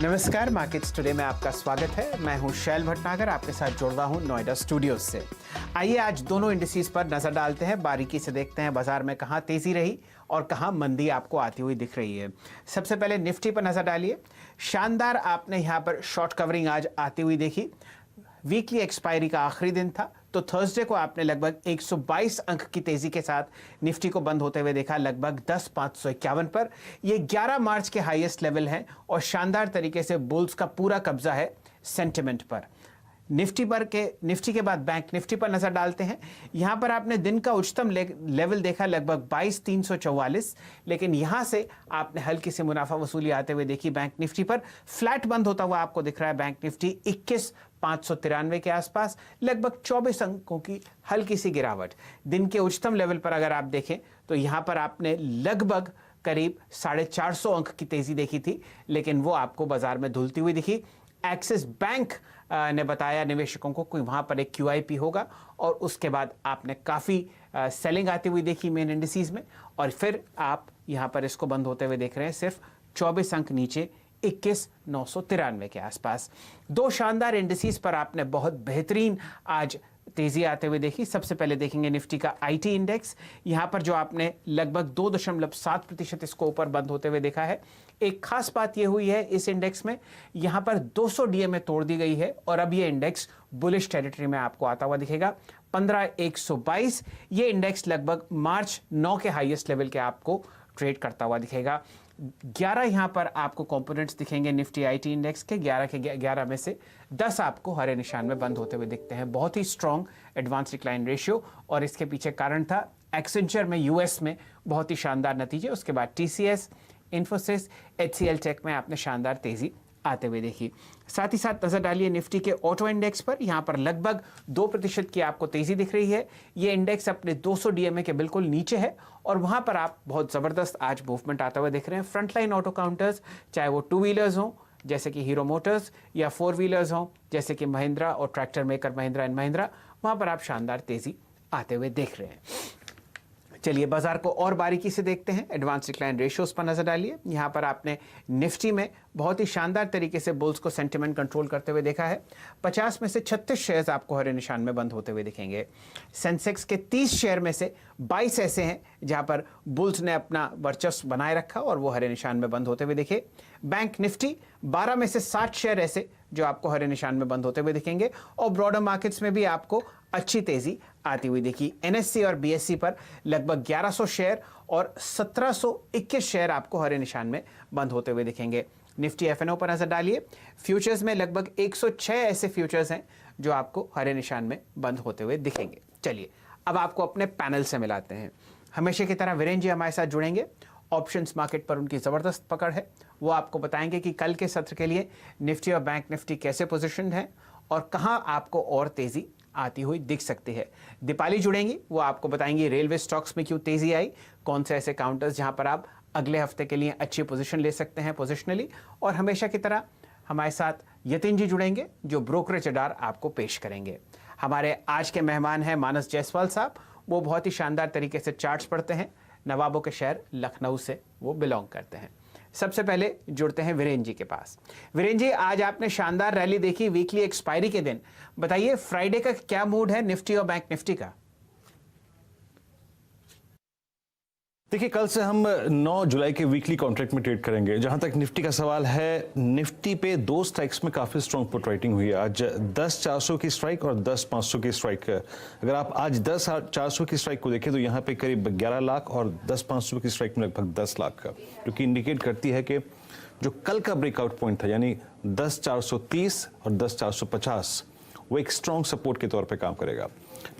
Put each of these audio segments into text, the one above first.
नमस्कार, markets today में आपका स्वागत है। मैं हूं शैल भटनागर, आपके साथ जुड़ रहा हूं नोएडा स्टूडियोज से। आइए आज दोनों इंडिसेस पर नजर डालते हैं, बारीकी से देखते हैं बाजार में कहां तेजी रही और कहां मंदी आपको आती हुई दिख रही है। सबसे पहले निफ्टी पर नजर डालिए। शानदार आपने यहां पर शॉर्ट कवरिंग आज आती हुई देखी। वीकली एक्सपायरी का आखिरी दिन था तो थर्सडे को आपने लगभग 122 अंक की तेजी के साथ निफ्टी को बंद होते हुए देखा, लगभग 10,551 पर। ये 11 मार्च के हाईएस्ट लेवल हैं और शानदार तरीके से बुल्स का पूरा कब्जा है सेंटिमेंट पर। निफ्टी के बाद बैंक निफ्टी पर नजर डालते हैं। यहां पर आपने दिन का उच्चतम लेवल देखा लगभग 22,344, लेकिन यहां से आपने हल्की सी मुनाफा वसूली आते हुए देखी। बैंक निफ्टी पर फ्लैट बंद होता हुआ आपको दिख रहा है। बैंक निफ्टी 21,593 के आसपास, लगभग 24 अंकों की हल्की सी गिरावट। दिन के उच्चतम लेवल पर अगर आप देखें तो यहां पर आपने लगभग करीब 450 अंक की तेजी देखी थी, लेकिन वो आपको बाजार में धुलती हुई दिखी। एक्सिस बैंक ने बताया निवेशकों को कि वहां पर एक QIP होगा और उसके बाद आपने काफ़ी सेलिंग आती हुई देखी मेन इंडिसेस में, और फिर आप यहां पर इसको बंद होते हुए देख रहे हैं सिर्फ 24 अंक नीचे 21,993 के आसपास। दो शानदार इंडिसेस पर आपने बहुत बेहतरीन आज तेजी आते हुए देखी। सबसे पहले देखेंगे निफ्टी का IT इंडेक्स। यहां पर जो आपने लगभग 2.7% इसको ऊपर बंद होते हुए देखा है। एक खास बात यह हुई है इस इंडेक्स में, यहां पर 200 DMA तोड़ दी गई है और अब यह इंडेक्स बुलिश टेरिटरी में आपको आता हुआ दिखेगा। 15,122 ये इंडेक्स लगभग मार्च 9 के हाईएस्ट लेवल के आपको ट्रेड करता हुआ दिखेगा। 11 यहां पर आपको कंपोनेंट्स दिखेंगे निफ्टी IT इंडेक्स के। 11 में से 10 आपको हरे निशान में बंद होते हुए दिखते हैं। बहुत ही स्ट्रॉन्ग एडवांस डिक्लाइन रेशियो, और इसके पीछे कारण था एक्सेंचर में US में बहुत ही शानदार नतीजे। उसके बाद TCS, इन्फोसिस, HCL टेक में आपने शानदार तेजी आते हुए देखी। साथ ही साथ नजर डालिए निफ्टी के ऑटो इंडेक्स पर। यहां पर लगभग 2% की आपको तेजी दिख रही है। यह इंडेक्स अपने 200 DMA के बिल्कुल नीचे है और वहां पर आप बहुत जबरदस्त आज मूवमेंट आता हुआ दिख रहे हैं। फ्रंटलाइन ऑटो काउंटर्स, चाहे वो 2 व्हीलर्स हों जैसे कि हीरो मोटर्स या 4 व्हीलर्स हों जैसे कि महिंद्रा और tractor maker Mahindra and Mahindra, वहां पर आप शानदार तेजी आते हुए देख रहे हैं। चलिए बाजार को और बारीकी से देखते हैं। एडवांस डिक्लाइन रेशियोज पर नजर डालिए। यहां पर आपने निफ्टी में बहुत ही शानदार तरीके से बुल्स को सेंटिमेंट कंट्रोल करते हुए देखा है। 50 में से 36 शेयर्स आपको हरे निशान में बंद होते हुए दिखेंगे। सेंसेक्स के 30 शेयर में से 22 ऐसे हैं जहां पर बुल्स ने अपना वर्चस्व बनाए रखा और वो हरे निशान में बंद होते हुए दिखे। बैंक निफ्टी 12 में से 60 शेयर ऐसे जो आपको हरे निशान में बंद होते हुए दिखेंगे, और ब्रॉडर मार्केट्स में भी आपको अच्छी तेजी आती हुई देखी। NSE और BSE पर लगभग 1100 शेयर और 1721 शेयर आपको हरे निशान में बंद होते हुए दिखेंगे। निफ्टी FNO पर नजर डालिए। फ्यूचर्स में लगभग 106 ऐसे फ्यूचर्स हैं जो आपको हरे निशान में बंद होते हुए दिखेंगे। चलिए अब आपको अपने पैनल से मिलाते हैं। हमेशा की तरह वीरेन जी हमारे साथ जुड़ेंगे। ऑप्शंस मार्केट पर उनकी ज़बरदस्त पकड़ है। वो आपको बताएंगे कि कल के सत्र के लिए निफ्टी और बैंक निफ्टी कैसे पोजिशन है और कहां आपको और तेजी आती हुई दिख सकती है। दीपाली जुड़ेंगी, वो आपको बताएंगी रेलवे स्टॉक्स में क्यों तेजी आई, कौन से ऐसे काउंटर्स जहां पर आप अगले हफ्ते के लिए अच्छी पोजीशन ले सकते हैं पोजिशनली। और हमेशा की तरह हमारे साथ यतिन जी जुड़ेंगे जो ब्रोकरेज अडार आपको पेश करेंगे। हमारे आज के मेहमान हैं मानस जायसवाल साहब। वो बहुत ही शानदार तरीके से चार्ट्स पढ़ते हैं। नवाबों के शहर लखनऊ से वो बिलोंग करते हैं। सबसे पहले जुड़ते हैं वीरेन जी के पास। वीरेन जी, आज आपने शानदार रैली देखी वीकली एक्सपायरी के दिन। बताइए फ्राइडे का क्या मूड है निफ्टी और बैंक निफ्टी का? देखिए, कल से हम 9 जुलाई के वीकली कॉन्ट्रैक्ट में ट्रेड करेंगे। जहां तक निफ्टी का सवाल है, निफ्टी पे 2 स्ट्राइक्स में काफी स्ट्रॉन्ग पुट राइटिंग हुई है। आज 10,400 की स्ट्राइक और 10,500 की स्ट्राइक। अगर आप आज 10,400 की स्ट्राइक को देखें तो यहाँ पे करीब 11 लाख और 10,500 की स्ट्राइक में लगभग 10 लाख का, जो कि इंडिकेट करती है कि जो कल का ब्रेकआउट पॉइंट था यानी 10,430 और 10,450 वो एक स्ट्रॉन्ग सपोर्ट के तौर पे काम करेगा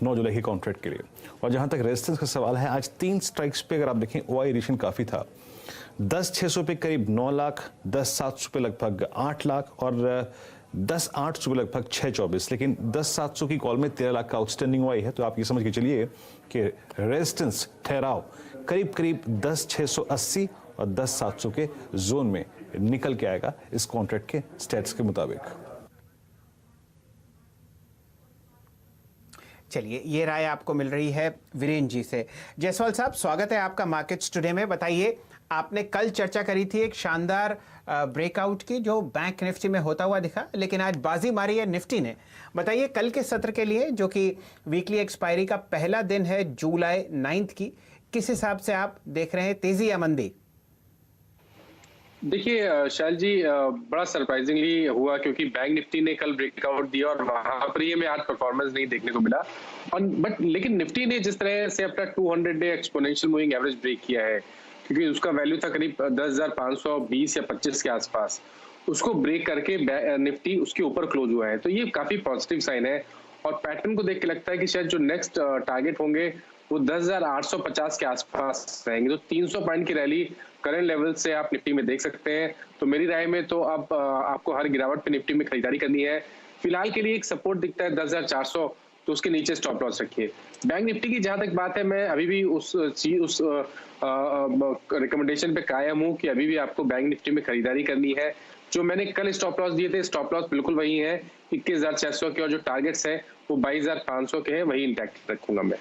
9 जुलाई के कॉन्ट्रैक्ट के लिए। और जहां तक रेजिस्टेंस का सवाल है, आज 3 स्ट्राइक्स पे अगर आप देखें OI एडिशन काफी था। 10,600 पे करीब 9 लाख, 10,700 पे लगभग 8 लाख और 10,800 पे लगभग 6,24। लेकिन 10,700 की कॉल में 13 लाख का आउटस्टैंडिंग OI है। तो आप ये समझ के चलिए कि रेजिस्टेंस ठहराव करीब करीब 10,680 और 10,700 के जोन में निकल के आएगा इस कॉन्ट्रैक्ट के स्टेट्स के मुताबिक। चलिए, ये राय आपको मिल रही है वीरेन जी से। जायसवाल साहब, स्वागत है आपका मार्केट्स टुडे में। बताइए आपने कल चर्चा करी थी एक शानदार ब्रेकआउट की जो बैंक निफ्टी में होता हुआ दिखा, लेकिन आज बाजी मारी है निफ्टी ने। बताइए कल के सत्र के लिए जो कि वीकली एक्सपायरी का पहला दिन है जुलाई 9 की, किस हिसाब से आप देख रहे हैं, तेजी या मंदी? देखिए शैल जी, बड़ा सरप्राइजिंगली हुआ क्योंकि बैंक निफ्टी ने कल ब्रेकआउट दिया और वहां पर ये में आज परफॉर्मेंस नहीं देखने को मिला। और लेकिन निफ्टी ने जिस तरह से अपना 200 day exponential moving average break किया है, क्योंकि उसका वैल्यू था करीब 10,520 या 25 के आसपास, उसको ब्रेक करके निफ्टी उसके ऊपर क्लोज हुआ है, तो ये काफी पॉजिटिव साइन है। और पैटर्न को देख के लगता है कि शायद जो नेक्स्ट टारगेट होंगे वो 10,850 के आसपास रहेंगे, तो 300 पॉइंट की रैली करंट लेवल से आप निफ्टी में देख सकते हैं। तो मेरी राय में तो अब आपको हर गिरावट पे निफ्टी में खरीदारी करनी है। फिलहाल के लिए एक सपोर्ट दिखता है 10,400, तो उसके नीचे स्टॉप लॉस रखिए। बैंक निफ्टी की जहां तक बात है, मैं अभी भी उस रिकमेंडेशन पे कायम हूं कि अभी भी आपको बैंक निफ्टी में खरीदारी करनी है। जो मैंने कल स्टॉप लॉस दिए थे, स्टॉप लॉस बिल्कुल वही है 21,600 के, और जो टारगेट्स है वो 22,500 के हैं, वही इंटैक्ट रखूंगा मैं।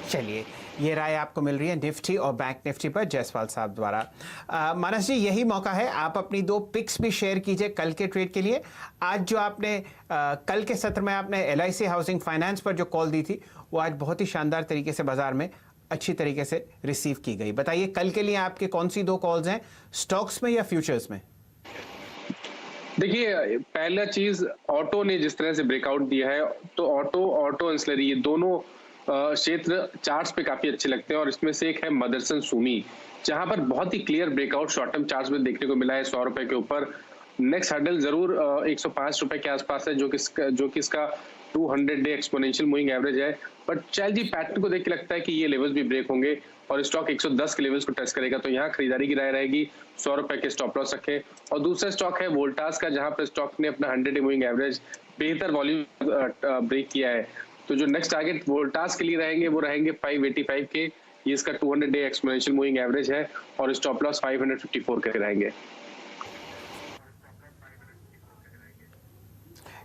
चलिए, ये राय आपको मिल रही है निफ्टी और बैंक निफ्टी पर जायसवाल साहब द्वारा। मानस जी, यही मौका है, आप अपनी 2 पिक्स भी शेयर कीजिए कल के ट्रेड के लिए। आज जो आपने कल के सत्र में आपने LIC हाउसिंग फाइनेंस पर जो कॉल दी थी, वो आज बहुत ही शानदार तरीके से बाजार में अच्छी तरीके से रिसीव की गई। बताइए कल के लिए आपके कौन सी 2 कॉल्स हैं, स्टॉक्स में या फ्यूचर्स में? देखिए, पहला चीज, ऑटो ने जिस तरह से ब्रेकआउट दिया है, तो ऑटो एंसिलरी, ये दोनों क्षेत्र चार्ट्स पे काफी अच्छे लगते हैं। और इसमें से एक है मदरसन सुमी, जहां पर बहुत ही clear breakout short term charts में देखने को मिला है 100 रुपए के ऊपर। नेक्स्ट हर्डल जरूर 105 रुपए के आसपास है, जो कि इसका 200 डे एक्सपोनेंशियल मूविंग एवरेज है। बट चैल जी, पैटर्न को देख के लगता है कि ये लेवल्स भी ब्रेक होंगे और स्टॉक 110 के लेवल्स को टेस्ट करेगा, तो यहाँ खरीदारी की राय रहेगी। 100 रुपए के स्टॉप लॉस रखें। और दूसरा स्टॉक है वोल्टास का, जहां पर स्टॉक ने अपना 100 डे मूविंग एवरेज बेहतर वॉल्यूम ब्रेक किया है, तो जो नेक्स्ट टारगेट वोल्टास के लिए रहेंगे वो रहेंगे 585 के। ये इसका 200 डे एक्सपोनेंशियल मूविंग एवरेज है और स्टॉप लॉस 554 के रहेंगे।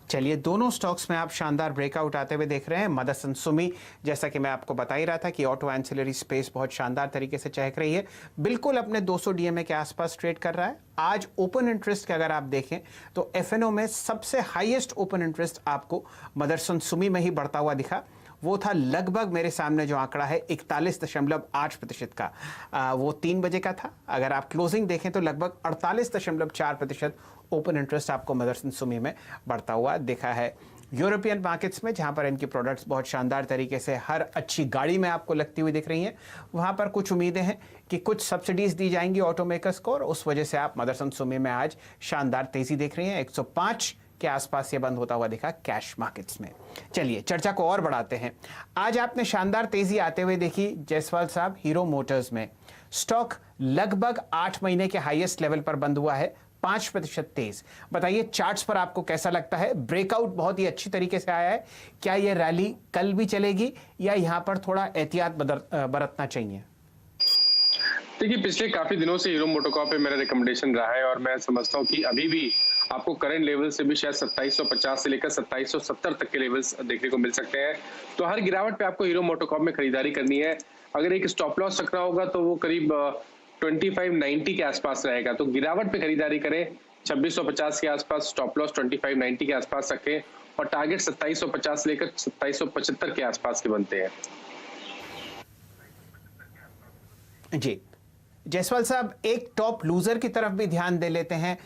चलिए, दोनों स्टॉक्स में आप शानदार ब्रेकआउट आते हुए देख रहे हैं। मदरसन सुमी, जैसा कि मैं आपको बता ही रहा था कि ऑटो एंसिलरी स्पेस बहुत शानदार तरीके से चहक रही है, बिल्कुल अपने 200 DMA के आसपास ट्रेड कर रहा है। आज ओपन इंटरेस्ट के अगर आप देखें तो FNO में सबसे हाईएस्ट ओपन इंटरेस्ट आपको मदरसन सुमी में ही बढ़ता हुआ दिखा। वो था लगभग, मेरे सामने जो आंकड़ा है 41.8% का, वो 3 बजे का था। अगर आप क्लोजिंग देखें तो लगभग 48.4% ओपन इंटरेस्ट आपको मदरसन सुमी में बढ़ता हुआ दिखा है। यूरोपियन मार्केट्स में, जहां पर इनकी प्रोडक्ट्स बहुत शानदार तरीके से हर अच्छी गाड़ी में आपको लगती हुई दिख रही हैं, वहां पर कुछ उम्मीदें हैं कि कुछ सब्सिडीज दी जाएंगी ऑटोमेकर्स को, और उस वजह से आप मदरसन सुमी में आज शानदार तेजी देख रही हैं। 105 के आसपास ये बंद होता हुआ दिखा कैश मार्केट्स में। चलिए, चर्चा को और बढ़ाते हैं। आज आपने शानदार तेजी आते हुए देखी जायसवाल साहब हीरो मोटर्स में। स्टॉक लगभग 8 महीने के हाईएस्ट लेवल पर बंद हुआ है, 5% तेज। बताइए चार्ट्स पर आपको कैसा लगता है? ब्रेकआउट बहुत ही अच्छी तरीके से आया है, क्या यह रैली कल भी चलेगी या यहां पर थोड़ा एहतियात बरतना चाहिए? देखिए, पिछले काफी दिनों से हीरो मोटोकॉर्प पे मेरा रिकमेंडेशन रहा है और मैं समझता हूँ कि अभी भी आपको करंट लेवल से भी शायद 2750 से लेकर 2770 तक के लेवल्स देखने को मिल सकते हैं। तो हर गिरावट पे आपको हीरो मोटोकॉर्प में खरीदारी करनी है। अगर एक स्टॉप लॉस रखना होगा तो वो करीब 2590 के आसपास रहेगा, तो गिरावट पे खरीदारी करें। 2650 के आसपास स्टॉप लॉस 2590 के आसपास रखें और टारगेट 2750 से लेकर 2775 के आसपास के बनते हैं। जी जायसवाल साहब, एक टॉप लूजर की तरफ भी ध्यान दे लेते हैं।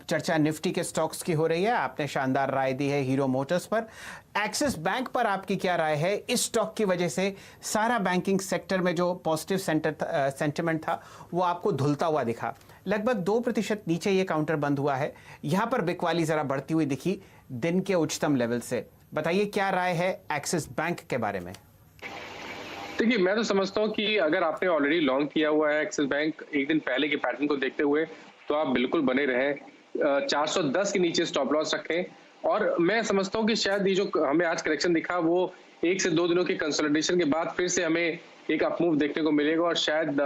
चर्चा निफ्टी के स्टॉक्स की हो रही है, आपने शानदार राय दी है हीरो मोटर्स पर। एक्सिस बैंक पर आपकी क्या राय है? इस स्टॉक की वजह से सारा बैंकिंग सेक्टर में जो पॉजिटिव सेंटिमेंट था वो आपको धुलता हुआ दिखा। लगभग 2% नीचे ये काउंटर बंद हुआ है, यहां पर बिकवाली जरा बढ़ती हुई दिखी दिन के उच्चतम लेवल से। बताइए क्या राय है एक्सिस बैंक के बारे में? देखिए, मैं तो समझता हूँ कि अगर आपने ऑलरेडी लॉन्ग किया हुआ है एक्सिस बैंक, एक दिन पहले के पैटर्न को देखते हुए, तो आप बिल्कुल बने रहें। 410 के नीचे स्टॉप लॉस रखें। और मैं समझता हूँ कि शायद ये जो हमें आज करेक्शन दिखा वो 1 से 2 दिनों के कंसोलिडेशन के बाद फिर से हमें एक अपमूव देखने को मिलेगा और शायद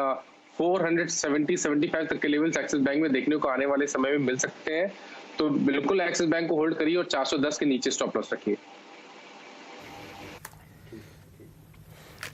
470-75 तक के लेवल्स एक्सिस बैंक में देखने को आने वाले समय में मिल सकते हैं। तो बिल्कुल एक्सिस बैंक को होल्ड करिए और 410 के नीचे स्टॉप लॉस रखिए।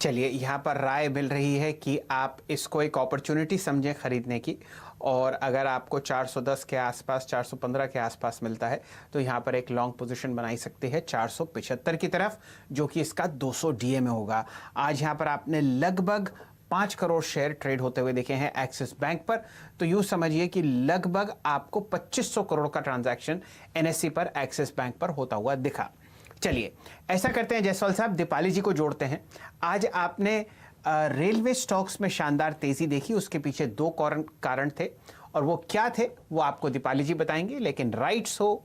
चलिए, यहाँ पर राय मिल रही है कि आप इसको एक अपॉर्चुनिटी समझें खरीदने की, और अगर आपको 410 के आसपास, 415 के आसपास मिलता है तो यहाँ पर एक लॉन्ग पोजीशन बनाई सकती है 475 की तरफ, जो कि इसका 200 डीए में होगा। आज यहाँ पर आपने लगभग 5 करोड़ शेयर ट्रेड होते हुए देखे हैं एक्सिस बैंक पर, तो यूँ समझिए कि लगभग आपको 2500 करोड़ का ट्रांजैक्शन एनएससी पर, एक्सिस बैंक पर होता हुआ दिखा। चलिए, ऐसा करते हैं जायसवाल साहब, दीपाली जी को जोड़ते हैं। आज आपने रेलवे स्टॉक्स में शानदार तेजी देखी, उसके पीछे दो कारण थे, और वो क्या थे वो आपको दीपाली जी बताएंगे। लेकिन राइट्स हो,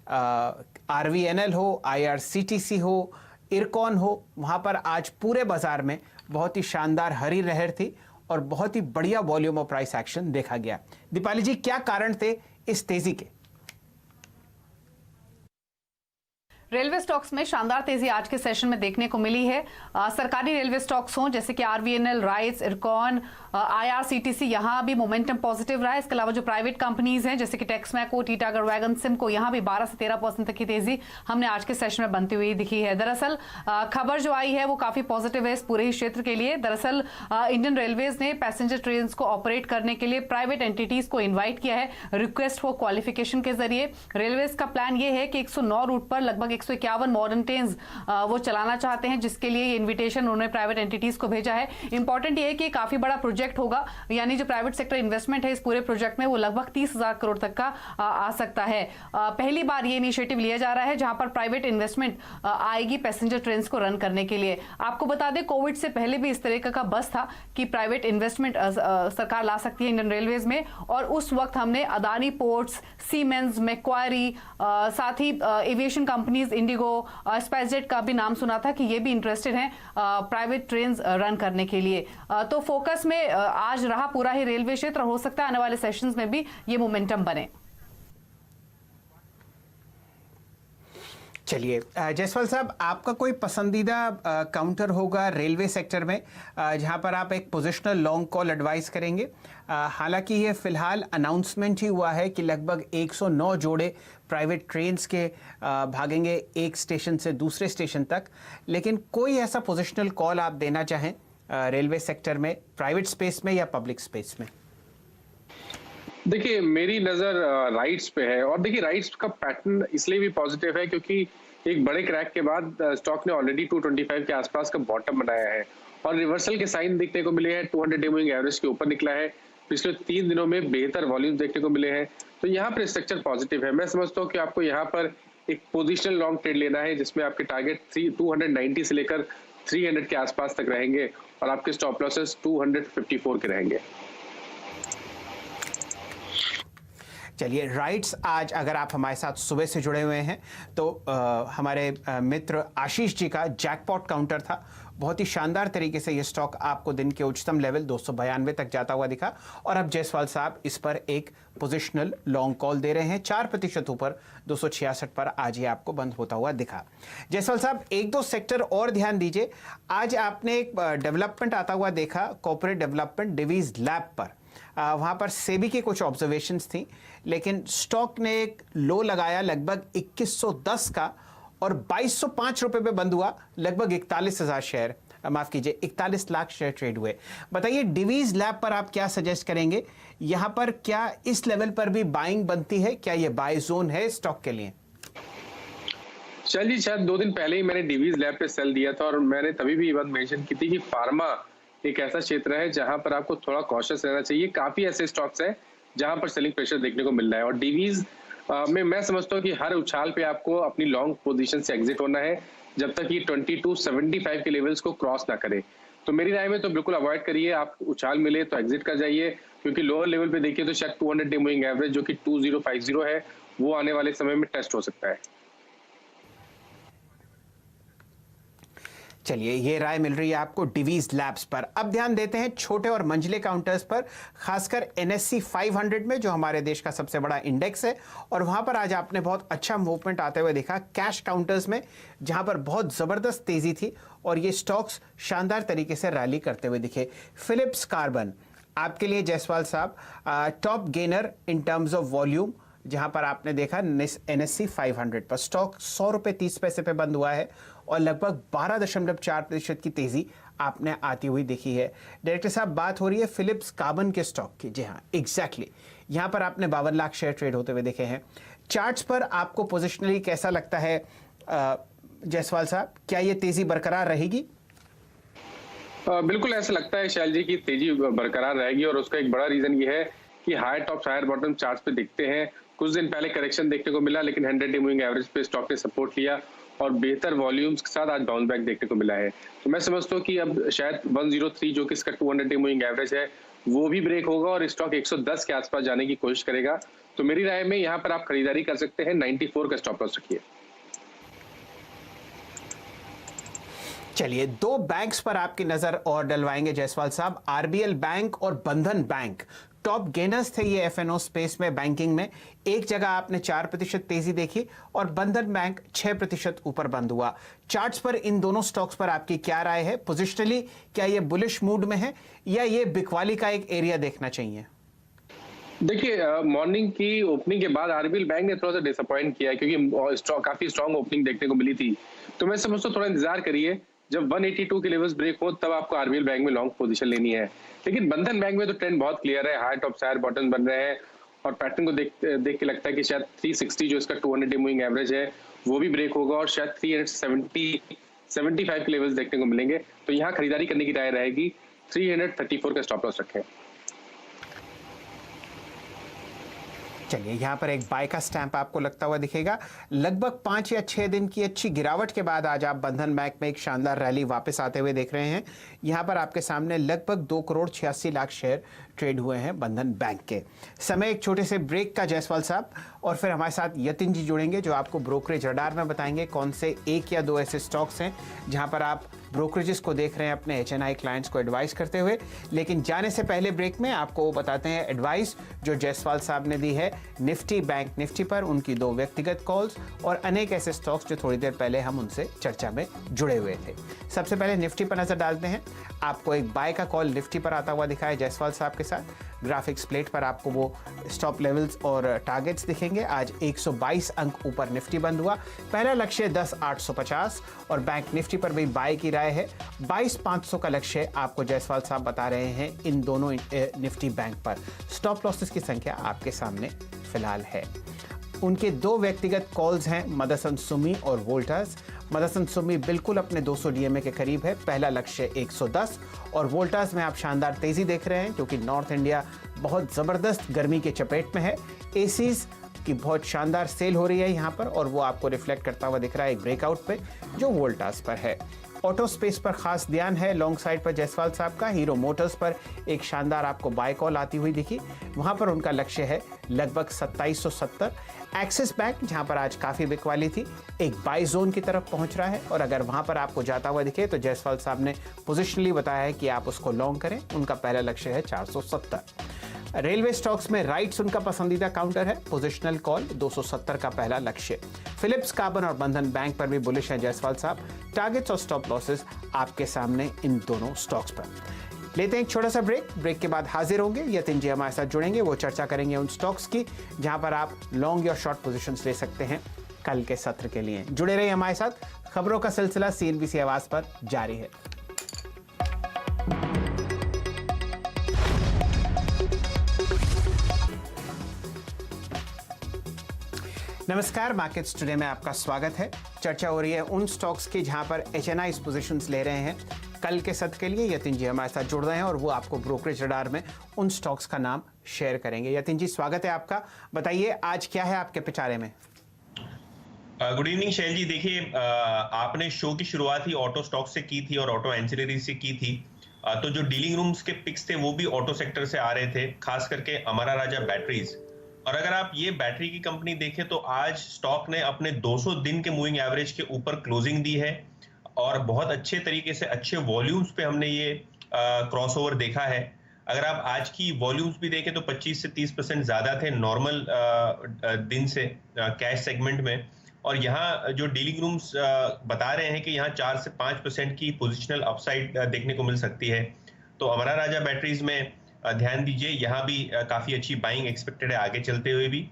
आरवीएनएल हो, आईआरसीटीसी हो, इरकॉन हो, वहाँ पर आज पूरे बाजार में बहुत ही शानदार हरी लहर थी और बहुत ही बढ़िया वॉल्यूम और प्राइस एक्शन देखा गया। दीपाली जी, क्या कारण थे इस तेजी के? रेलवे स्टॉक्स में शानदार तेजी आज के सेशन में देखने को मिली है। सरकारी रेलवे स्टॉक्स हों जैसे कि आरवीएनएल, राइट्स, इरकॉन, आईआरसीटीसी, यहां भी मोमेंटम पॉजिटिव रहा है। इसके अलावा जो प्राइवेट कंपनीज हैं जैसे कि टेक्समैको, टीटागढ़ वैगन, सिमको, यहां भी 12 से 13% तक की तेजी हमने आज के सेशन में बनती हुई दिखी है। दरअसल खबर जो आई है वो काफी पॉजिटिव है इस पूरे ही क्षेत्र के लिए। दरअसल इंडियन रेलवेज ने पैसेंजर ट्रेन को ऑपरेट करने के लिए प्राइवेट एंटिटीज को इन्वाइट किया है रिक्वेस्ट फॉर क्वालिफिकेशन के जरिए। रेलवेज का प्लान ये है कि 109 रूट पर लगभग 151 मॉडर्न ट्रेन्स वो चलाना चाहते हैं, जिसके लिए इन्विटेशन उन्होंने प्राइवेट एंटिटीज को भेजा है। इंपॉर्टेंट ये है कि काफी बड़ा प्रोजेक्ट होगा, यानी जो प्राइवेट सेक्टर इन्वेस्टमेंट है इस पूरे प्रोजेक्ट में वो लगभग 30,000 करोड़ तक का आ सकता है। पहली बार ये इनिशिएटिव लिया जा रहा है जहां पर प्राइवेट इन्वेस्टमेंट आएगी पैसेंजर ट्रेन को रन करने के लिए। आपको बता दें, कोविड से पहले भी इस तरह का बस था कि प्राइवेट इन्वेस्टमेंट सरकार ला सकती है इंडियन रेलवेज में, और उस वक्त हमने अदानी पोर्ट्स, सीमेंस, मैक्वारी, साथ ही एविएशन कंपनीज इंडिगो, स्पाइसजेट का भी नाम सुना था कि ये भी इंटरेस्टेड हैं प्राइवेट ट्रेन रन करने के लिए। तो फोकस में आज रहा पूरा ही रेलवे क्षेत्र, हो सकता है आने वाले सेशंस में भी ये मोमेंटम बने। चलिए, जायसवाल साहब, आपका कोई पसंदीदा काउंटर होगा रेलवे सेक्टर में जहां पर आप एक पोजिशनल लॉन्ग कॉल एडवाइस करेंगे? हालांकि ये फिलहाल अनाउंसमेंट ही हुआ है कि लगभग 109 जोड़े प्राइवेट ट्रेन्स के भागेंगे एक स्टेशन से दूसरे स्टेशन तक, लेकिन कोई ऐसा पोजिशनल कॉल आप देना चाहें रेलवे सेक्टर में, प्राइवेट स्पेस में या पब्लिक स्पेस में? देखिए, मेरी नजर राइट्स पे है, और देखिए राइट्स का पैटर्न इसलिए भी पॉजिटिव है क्योंकि एक बड़े क्रैक के बाद स्टॉक ने ऑलरेडी 225 के आसपास का बॉटम बनाया है और रिवर्सल के साइन देखने को मिले हैं। 200 डे मूविंग एवरेज के ऊपर निकला है, पिछले 3 दिनों में बेहतर वॉल्यूम देखने को मिले हैं, तो यहाँ पर स्ट्रक्चर पॉजिटिव है। मैं समझता हूँ कि आपको यहाँ पर एक पोजिशनल लॉन्ग ट्रेड लेना है जिसमें आपके टारगेट 290 से लेकर 300 के आसपास तक रहेंगे और आपके स्टॉप लॉसेस 254 के रहेंगे। चलिए, राइट्स आज अगर आप हमारे साथ सुबह से जुड़े हुए हैं तो हमारे मित्र आशीष जी का जैकपॉट काउंटर था। बहुत ही शानदार तरीके से ये स्टॉक आपको दिन के उच्चतम लेवल 292 तक जाता हुआ दिखा, और अब जायसवाल साहब इस पर एक पोजिशनल लॉन्ग कॉल दे रहे हैं 4% ऊपर 266 पर आज ये आपको बंद होता हुआ दिखा। जायसवाल साहब, एक दो सेक्टर और ध्यान दीजिए। आज आपने एक डेवलपमेंट आता हुआ देखा, कॉर्पोरेट डेवलपमेंट डिवीज लैब पर। वहाँ पर सेबी की कुछ ऑब्जर्वेशंस थी, लेकिन स्टॉक ने एक लो लगाया लगभग 2110 का और 2205 रुपए पे बंद हुआ। लगभग 41,000 शेयर, माफ कीजिए 41 लाख शेयर ट्रेड हुए। बताइए, डिवीज लैब पर आप क्या सजेस्ट करेंगे? यहाँ पर क्या इस लेवल पर भी बाइंग बनती है? क्या ये बाय जोन है स्टॉक के लिए? चलिए, शायद 2 दिन पहले ही मैंने डिवीज लैब पे सेल दिया था और मैंने तभी भी ये बात मेंशन की थी कि फार्मा एक ऐसा क्षेत्र है जहां पर आपको थोड़ा कॉशियस रहना चाहिए। काफी ऐसे स्टॉक्स हैं जहां पर सेलिंग प्रेशर देखने को मिल रहा है, और डिवीज में मैं समझता हूँ कि हर उछाल पे आपको अपनी लॉन्ग पोजीशन से एग्जिट होना है जब तक ये 2275 के लेवल्स को क्रॉस ना करे। तो मेरी राय में तो बिल्कुल अवॉइड करिए, आप उछाल मिले तो एग्जिट कर जाइए, क्योंकि लोअर लेवल पे देखिए तो शायद 200 डे मूविंग एवरेज जो कि 2050 है वो आने वाले समय में टेस्ट हो सकता है। चलिए, ये राय मिल रही है आपको डिवीज लैब्स पर। अब ध्यान देते हैं छोटे और मंझले काउंटर्स पर, खासकर एनएससी 500 में जो हमारे देश का सबसे बड़ा इंडेक्स है, और वहां पर आज आपने बहुत अच्छा मूवमेंट आते हुए देखा कैश काउंटर्स में, जहां पर बहुत जबरदस्त तेजी थी और ये स्टॉक्स शानदार तरीके से रैली करते हुए दिखे। फिलिप्स कार्बन आपके लिए जायसवाल साहब top gainer in terms of volume, जहां पर आपने देखा एनएससी 500 पर स्टॉक 100 रुपए 30 पैसे पे बंद हुआ है और लगभग 12.4% की तेजी आपने आती हुई देखी है। डायरेक्टर साहब, बात हो रही है फिलिप्स कार्बन के स्टॉक की। जी हाँ, एग्जैक्टली यहाँ पर आपने 52 लाख शेयर ट्रेड होते हुए देखे हैं। चार्ट्स पर आपको पोजिशनली कैसा लगता है जायसवाल साहब, क्या ये तेजी बरकरार रहेगी? बिल्कुल ऐसा लगता है शैल जी की तेजी बरकरार रहेगी, और उसका एक बड़ा रीजन ये है कि higher top higher bottom charts पे दिखते हैं। कुछ दिन पहले करेक्शन देखने को मिला, लेकिन 100 डे मूविंग एवरेज पे स्टॉक ने सपोर्ट लिया और बेहतर वॉल्यूम्स के साथ आज बाउंस बैक देखने को मिला है। तो मैं समझता हूँ कि अब शायद 103 जो कि इसका 200 डे मूविंग एवरेज है वो भी ब्रेक होगा और स्टॉक 110 के आसपास जाने की कोशिश करेगा। तो मेरी राय में यहाँ पर आप खरीदारी कर सकते हैं। 94 का स्टॉप लॉस रखिए। चलिए, दो बैंक्स पर आपकी नजर और डलवाएंगे जायसवाल साहब। आरबीएल बैंक और बंधन बैंक टॉप गेनर्स थे ये एफएनओ स्पेस में, बैंकिंग में। एक जगह आपने 4% तेजी देखी और बंधन बैंक 6% ऊपर बंद हुआ। चार्ट्स पर इन दोनों स्टॉक्स पर आपकी क्या राय है? पोजिशनली क्या ये बुलिश मूड में है या ये बिकवाली का एक एरिया देखना चाहिए? देखिए, मॉर्निंग की ओपनिंग के बाद आरबीएल बैंक ने थोड़ा सा डिसअपॉइंट किया, क्योंकि काफी स्ट्रांग ओपनिंग देखने को मिली थी। तो मैं समझता हूँ थोड़ा इंतजार करिए, जब 182 के लेवल्स ब्रेक हो तब आपको आरबीएल बैंक में लॉन्ग पोजीशन लेनी है। लेकिन बंधन बैंक में तो ट्रेंड बहुत क्लियर है, हाई टॉप हायर बॉटम बन रहे हैं और पैटर्न को देख के लगता है कि शायद 360 जो इसका 200 डे मूविंग एवरेज है वो भी ब्रेक होगा और शायद 375 के लेवल्स देखने को मिलेंगे। तो यहाँ खरीदारी करने की राय रहेगी। 334 का स्टॉप लॉस रखें। चलिए, यहाँ पर एक बाय का स्टैंप आपको लगता हुआ दिखेगा। लगभग 5 या 6 दिन की अच्छी गिरावट के बाद आज आप बंधन बैंक में एक शानदार रैली वापस आते हुए देख रहे हैं। यहाँ पर आपके सामने लगभग 2 करोड़ 86 लाख शेयर ट्रेड हुए हैं बंधन बैंक के। समय एक छोटे से ब्रेक का जायसवाल साहब, और फिर हमारे साथ यतिन जी जुड़ेंगे जो आपको ब्रोकरेज रडार में बताएंगे कौन से 1 या 2 ऐसे स्टॉक्स हैं जहां पर आप ब्रोकरेजेस को देख रहे हैं अपने HNI क्लाइंट्स को एडवाइस करते हुए। लेकिन जाने से पहले ब्रेक में आपको वो बताते हैं एडवाइस जो जायसवाल साहब ने दी है निफ्टी बैंक निफ्टी पर, उनकी 2 व्यक्तिगत कॉल्स और अनेक ऐसे स्टॉक्स जो थोड़ी देर पहले हम उनसे चर्चा में जुड़े हुए थे। सबसे पहले निफ्टी पर नजर डालते हैं। आपको एक बाय का कॉल निफ्टी पर आता हुआ दिखा है जायसवाल साहब के साथ। ग्राफिक्स प्लेट पर आपको वो स्टॉप लेवल्स और टारगेट्स दिखेंगे। आज 122 अंक ऊपर निफ्टी बंद हुआ। पहला लक्ष्य 10,850 और बैंक निफ्टी पर भी बाय की राय है। 22,500 का लक्ष्य आपको जायसवाल साहब बता रहे हैं इन दोनों निफ्टी बैंक पर। स्टॉप लॉसेस की संख्या आपके सामने फिलहाल है। उनके 2 व्यक्तिगत कॉल्स हैं मदरसन सुमी और वोल्टास। मदरसन सुमी बिल्कुल अपने 200 डीएमए के करीब है। पहला लक्ष्य 110 और वोल्टास में आप शानदार तेजी देख रहे हैं क्योंकि नॉर्थ इंडिया बहुत ज़बरदस्त गर्मी के चपेट में है। एसीज की बहुत शानदार सेल हो रही है यहाँ पर और वो आपको रिफ्लेक्ट करता हुआ दिख रहा है एक ब्रेकआउट पे जो वोल्टास पर है। ऑटो स्पेस पर खास ध्यान है लॉन्ग साइड पर जायसवाल साहब का। हीरो मोटर्स पर एक शानदार आपको बाय कॉल आती हुई दिखी, वहां पर उनका लक्ष्य है लगभग 2770। एक्सिस बैंक जहां पर आज काफी बिकवाली थी, एक बाय जोन की तरफ पहुंच रहा है और अगर वहां पर आपको जाता हुआ दिखे तो जायसवाल साहब ने पोजिशनली बताया है कि आप उसको लॉन्ग करें। उनका पहला लक्ष्य है 470। रेलवे स्टॉक्स में राइट्स उनका पसंदीदा काउंटर है। पोजिशनल कॉल 270 का पहला लक्ष्य। फिलिप्स कार्बन और बंधन बैंक पर भी बुलिश है जायसवाल साहब। टारगेट्स और स्टॉप लॉसेस आपके सामने इन दोनों स्टॉक्स पर। लेते हैं एक छोटा सा ब्रेक के बाद हाजिर होंगे। यतिन जी हमारे साथ जुड़ेंगे, वो चर्चा करेंगे उन स्टॉक्स की जहां पर आप लॉन्ग या शॉर्ट पोजीशंस ले सकते हैं कल के सत्र के लिए। जुड़े रहिए हमारे साथ। खबरों का सिलसिला CNBC आवाज पर जारी है। नमस्कार, मार्केट्स टुडे में आपका स्वागत है। चर्चा हो रही है उन स्टॉक्स की जहां पर HNI पोजीशंस ले रहे हैं कल के सत्र के लिए। यतिन जी हमारे साथ जुड़ रहे हैं और वो आपको ब्रोकरेज रडार में उन स्टॉक्स का नाम शेयर करेंगे। यतिन जी स्वागत है आपका, बताइए आज क्या है आपके पिटारे में। गुड इवनिंग शैल जी। देखिए, आपने शो की शुरुआत ही ऑटो स्टॉक से की थी और ऑटो एंसिलरी से की थी। तो जो डीलिंग रूम्स के पिक्स थे वो भी ऑटो सेक्टर से आ रहे थे, खास करके अमरा राजा बैटरीज। और अगर आप ये बैटरी की कंपनी देखें तो आज स्टॉक ने अपने 200 दिन के मूविंग एवरेज के ऊपर क्लोजिंग दी है और बहुत अच्छे तरीके से अच्छे वॉल्यूम्स पे हमने ये क्रॉसओवर देखा है। अगर आप आज की वॉल्यूम्स भी देखें तो 25 से 30% ज्यादा थे नॉर्मल दिन से कैश सेगमेंट में। और यहाँ जो डीलिंग रूम्स बता रहे हैं कि यहाँ 4 से 5% की पोजिशनल अपसाइड देखने को मिल सकती है। तो अमरा राजा बैटरीज में ध्यान दीजिए, यहाँ भी काफी अच्छी बाइंग एक्सपेक्टेड है आगे चलते हुए भी।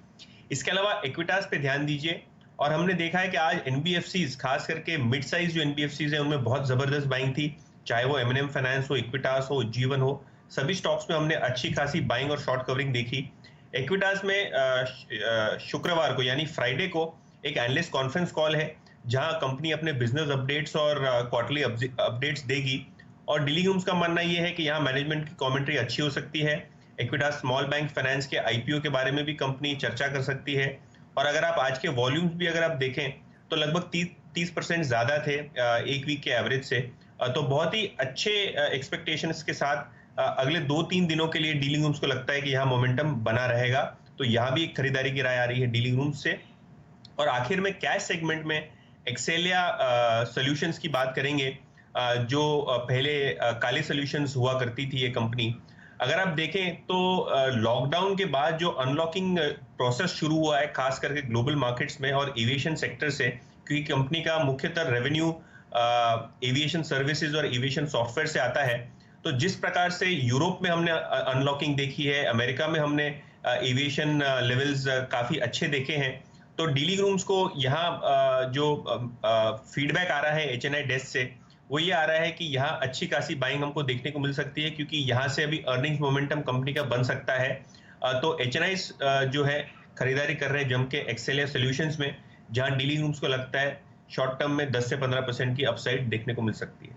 इसके अलावा इक्विटास पे ध्यान दीजिए और हमने देखा है कि आज एनबीएफसीज, खास करके मिड साइज जो एनबीएफसीज है उनमें बहुत जबरदस्त बाइंग थी। चाहे वो M&M फाइनेंस हो, इक्विटास हो, जीवन हो, सभी स्टॉक्स में हमने अच्छी खासी बाइंग और शॉर्ट कवरिंग देखी। इक्विटास में शुक्रवार को यानी फ्राइडे को एक एनालिस्ट कॉन्फ्रेंस कॉल है जहां कंपनी अपने बिजनेस अपडेट्स और क्वार्टरली अपडेट्स देगी और डीलिंग रूम्स का मानना यह है कि यहाँ मैनेजमेंट की कमेंट्री अच्छी हो सकती है। इक्विटास स्मॉल बैंक फाइनेंस के IPO के बारे में भी कंपनी चर्चा कर सकती है और अगर आप आज के वॉल्यूम्स भी अगर आप देखें तो लगभग 30% ज्यादा थे एक वीक के एवरेज से। तो बहुत ही अच्छे एक्सपेक्टेशंस के साथ अगले 2-3 दिनों के लिए डीलिंग रूम्स को लगता है कि यहाँ मोमेंटम बना रहेगा, तो यहाँ भी एक खरीदारी की राय आ रही है डीलिंग रूम्स से। और आखिर में कैश सेगमेंट में एक्सेलिया सॉल्यूशंस की बात करेंगे, जो पहले काले सॉल्यूशंस हुआ करती थी ये कंपनी। अगर आप देखें तो लॉकडाउन के बाद जो अनलॉकिंग प्रोसेस शुरू हुआ है खास करके ग्लोबल मार्केट्स में और एविएशन सेक्टर से, क्योंकि कंपनी का मुख्यतः रेवेन्यू एविएशन सर्विसेज और एविएशन सॉफ्टवेयर से आता है, तो जिस प्रकार से यूरोप में हमने अनलॉकिंग देखी है, अमेरिका में हमने एविएशन लेवल्स काफी अच्छे देखे हैं, तो डीलिंग रूम्स को यहाँ जो फीडबैक आ रहा है HNI डेस्क से वो ये आ रहा है कि यहाँ अच्छी खासी बाइंग हमको देखने को मिल सकती है, क्योंकि यहाँ से अभी अर्निंग्स मोमेंटम कंपनी का बन सकता है। तो HNI जो है खरीदारी कर रहे हैं जम के एक्सेलिया सॉल्यूशंस में, जहाँ डीलिंग रूम्स को लगता है शॉर्ट टर्म में 10 से 15% की अपसाइड देखने को मिल सकती है।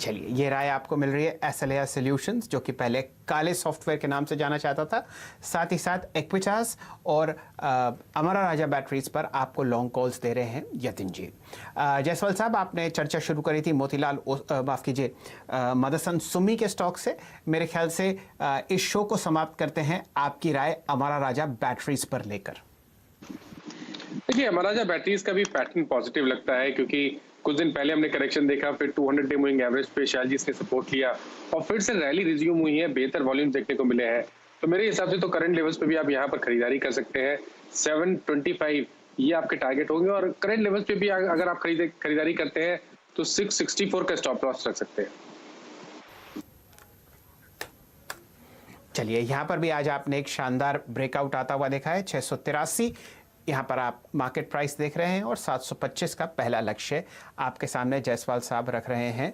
चलिए, ये राय आपको मिल रही है एसएलए सॉल्यूशंस, जो कि पहले काले सॉफ्टवेयर के नाम से जाना चाहता था। साथ ही साथ इक्विटास और अमरा राजा बैटरीज पर आपको लॉन्ग कॉल्स दे रहे हैं यतिन जी। जायसवाल साहब, आपने चर्चा शुरू करी थी मोतीलाल माफ कीजिए मदरसन सुमी के स्टॉक से। मेरे ख्याल से इस शो को समाप्त करते हैं आपकी राय अमरा राजा बैटरीज पर लेकर। देखिए, अमरा राजा बैटरीज का भी पैटर्न पॉजिटिव लगता है, क्योंकि कुछ दिन पहले हमने करेक्शन देखा, फिर 200 डे मूविंग एवरेज पे शैलजीज ने सपोर्ट लिया और फिर से रैली रिज्यूम हुई है, बेहतर वॉल्यूम देखने को मिले हैं। तो मेरे हिसाब से तो करंट लेवल्स पे भी आप यहाँ पर खरीदारी कर सकते हैं। 725 ये आपके टारगेट होंगे और करंट लेवल्स पे भी अगर आप खरीदारी करते हैं तो 664 का स्टॉप लॉस रख सकते हैं। चलिए, यहाँ पर भी आज आपने एक शानदार ब्रेकआउट आता हुआ देखा है। 683 यहाँ पर आप मार्केट प्राइस देख रहे हैं और 725 का पहला लक्ष्य आपके सामने जायसवाल साहब रख रहे हैं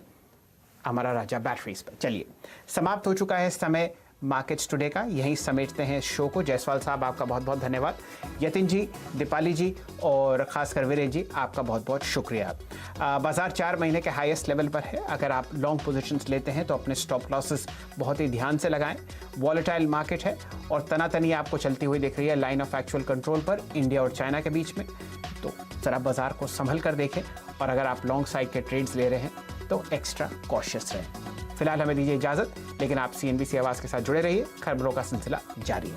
अमरा राजा बैटरीज पर। चलिए, समाप्त हो चुका है समय मार्केट्स टुडे का, यहीं समेटते हैं शो को। जायसवाल साहब, आपका बहुत बहुत धन्यवाद। यतिन जी, दीपाली जी और खासकर वीरेन जी, आपका बहुत बहुत शुक्रिया। बाजार 4 महीने के हाईएस्ट लेवल पर है। अगर आप लॉन्ग पोजीशंस लेते हैं तो अपने स्टॉप लॉसेस बहुत ही ध्यान से लगाएं। वॉलेटाइल मार्केट है और तनातनी आपको चलती हुई दिख रही है लाइन ऑफ एक्चुअल कंट्रोल पर इंडिया और चाइना के बीच में, तो ज़रा बाजार को संभल कर देखें और अगर आप लॉन्ग साइड के ट्रेड्स ले रहे हैं तो एक्स्ट्रा कॉशियस रहें। फिलहाल हमें दीजिए इजाजत, लेकिन आप CNBC आवाज़ के साथ जुड़े रहिए, खबरों का सिलसिला जारी है।